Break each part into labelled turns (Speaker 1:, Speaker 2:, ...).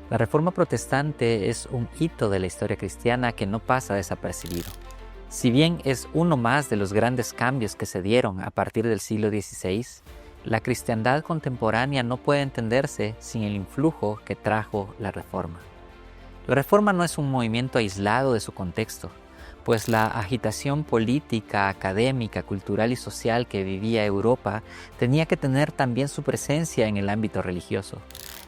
Speaker 1: La Reforma Protestante es un hito de la historia cristiana que no pasa desapercibido. Si bien es uno más de los grandes cambios que se dieron a partir del siglo XVI, la cristiandad contemporánea no puede entenderse sin el influjo que trajo la Reforma. La Reforma no es un movimiento aislado de su contexto, pues la agitación política, académica, cultural y social que vivía Europa tenía que tener también su presencia en el ámbito religioso,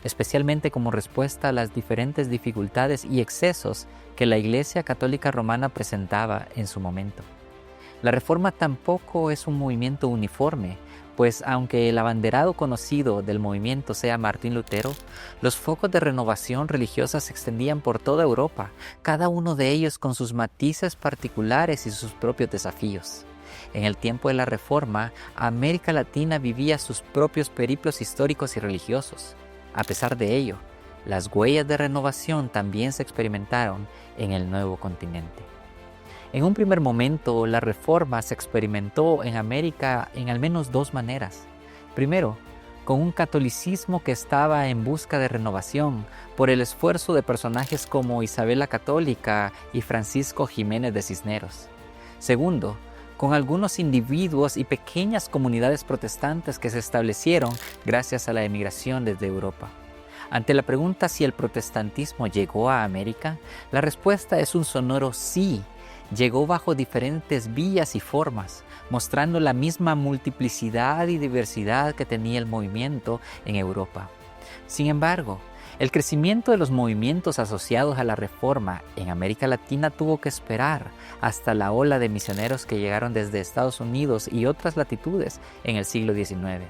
Speaker 1: especialmente como respuesta a las diferentes dificultades y excesos que la Iglesia Católica Romana presentaba en su momento. La Reforma tampoco es un movimiento uniforme, pues aunque el abanderado conocido del movimiento sea Martín Lutero, los focos de renovación religiosa se extendían por toda Europa, cada uno de ellos con sus matices particulares y sus propios desafíos. En el tiempo de la Reforma, América Latina vivía sus propios periplos históricos y religiosos. A pesar de ello, las huellas de renovación también se experimentaron en el nuevo continente. En un primer momento, la Reforma se experimentó en América en al menos dos maneras. Primero, con un catolicismo que estaba en busca de renovación por el esfuerzo de personajes como Isabel la Católica y Francisco Jiménez de Cisneros. Segundo, con algunos individuos y pequeñas comunidades protestantes que se establecieron gracias a la emigración desde Europa. Ante la pregunta si el protestantismo llegó a América, la respuesta es un sonoro sí. Llegó bajo diferentes vías y formas, mostrando la misma multiplicidad y diversidad que tenía el movimiento en Europa. Sin embargo, el crecimiento de los movimientos asociados a la Reforma en América Latina tuvo que esperar hasta la ola de misioneros que llegaron desde Estados Unidos y otras latitudes en el siglo XIX.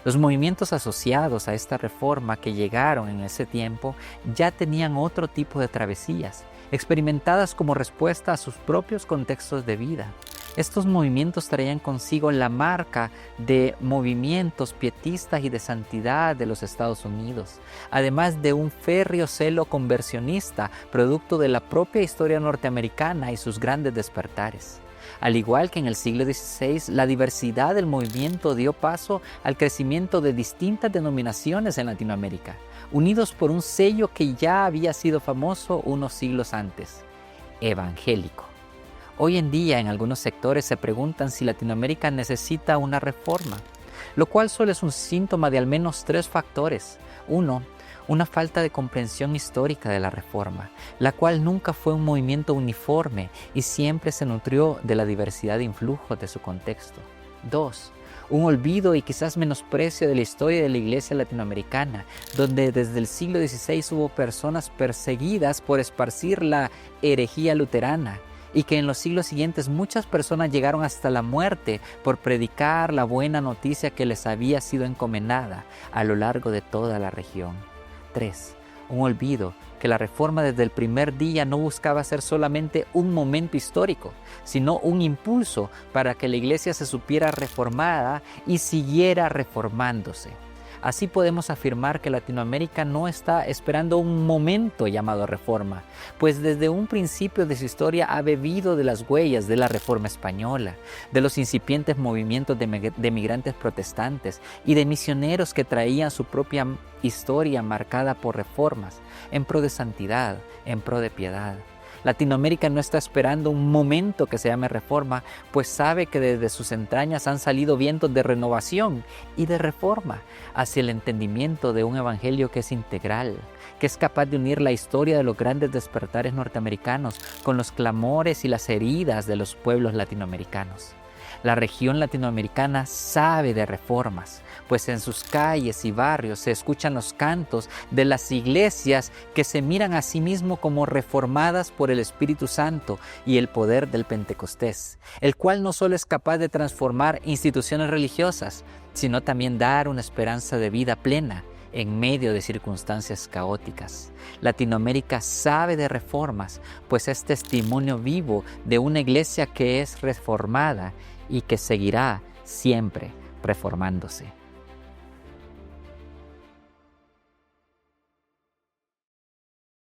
Speaker 1: Los movimientos asociados a esta reforma que llegaron en ese tiempo ya tenían otro tipo de travesías, experimentadas como respuesta a sus propios contextos de vida. Estos movimientos traían consigo la marca de movimientos pietistas y de santidad de los Estados Unidos, además de un férreo celo conversionista, producto de la propia historia norteamericana y sus grandes despertares. Al igual que en el siglo XVI, la diversidad del movimiento dio paso al crecimiento de distintas denominaciones en Latinoamérica, unidos por un sello que ya había sido famoso unos siglos antes: evangélico. Hoy en día, en algunos sectores se preguntan si Latinoamérica necesita una reforma, lo cual solo es un síntoma de al menos tres factores. Uno, una falta de comprensión histórica de la Reforma, la cual nunca fue un movimiento uniforme y siempre se nutrió de la diversidad de influjos de su contexto. 2. Un olvido y quizás menosprecio de la historia de la Iglesia latinoamericana, donde desde el siglo XVI hubo personas perseguidas por esparcir la herejía luterana, y que en los siglos siguientes muchas personas llegaron hasta la muerte por predicar la buena noticia que les había sido encomendada a lo largo de toda la región. 3. Un olvido que la Reforma desde el primer día no buscaba ser solamente un momento histórico, sino un impulso para que la Iglesia se supiera reformada y siguiera reformándose. Así podemos afirmar que Latinoamérica no está esperando un momento llamado Reforma, pues desde un principio de su historia ha bebido de las huellas de la Reforma española, de los incipientes movimientos de migrantes protestantes y de misioneros que traían su propia historia marcada por reformas, en pro de santidad, en pro de piedad. Latinoamérica no está esperando un momento que se llame reforma, pues sabe que desde sus entrañas han salido vientos de renovación y de reforma hacia el entendimiento de un evangelio que es integral, que es capaz de unir la historia de los grandes despertares norteamericanos con los clamores y las heridas de los pueblos latinoamericanos. La región latinoamericana sabe de reformas, pues en sus calles y barrios se escuchan los cantos de las iglesias que se miran a sí mismos como reformadas por el Espíritu Santo y el poder del Pentecostés, el cual no solo es capaz de transformar instituciones religiosas, sino también dar una esperanza de vida plena en medio de circunstancias caóticas. Latinoamérica sabe de reformas, pues es testimonio vivo de una iglesia que es reformada y que seguirá siempre reformándose.